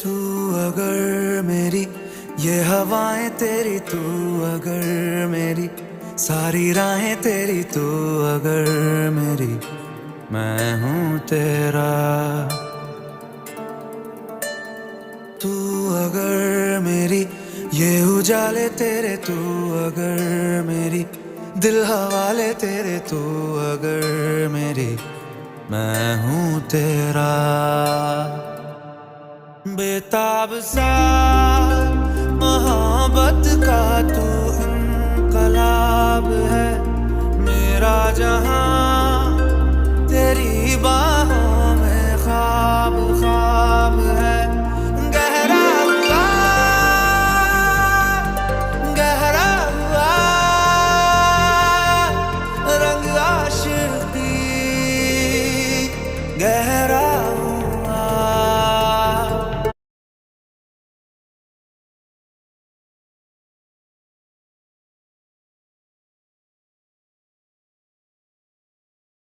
तू अगर मेरी ये हवाएं तेरी, तू अगर मेरी सारी राहें तेरी, तू अगर मेरी मैं हूँ तेरा। तू अगर मेरी ये उजाले तेरे, तू अगर मेरी दिल हवाले तेरे, तू अगर मेरी मैं हूँ तेरा। बेताब सा मोहब्बत का तू इनकलाब है, मेरा जहां तेरी बात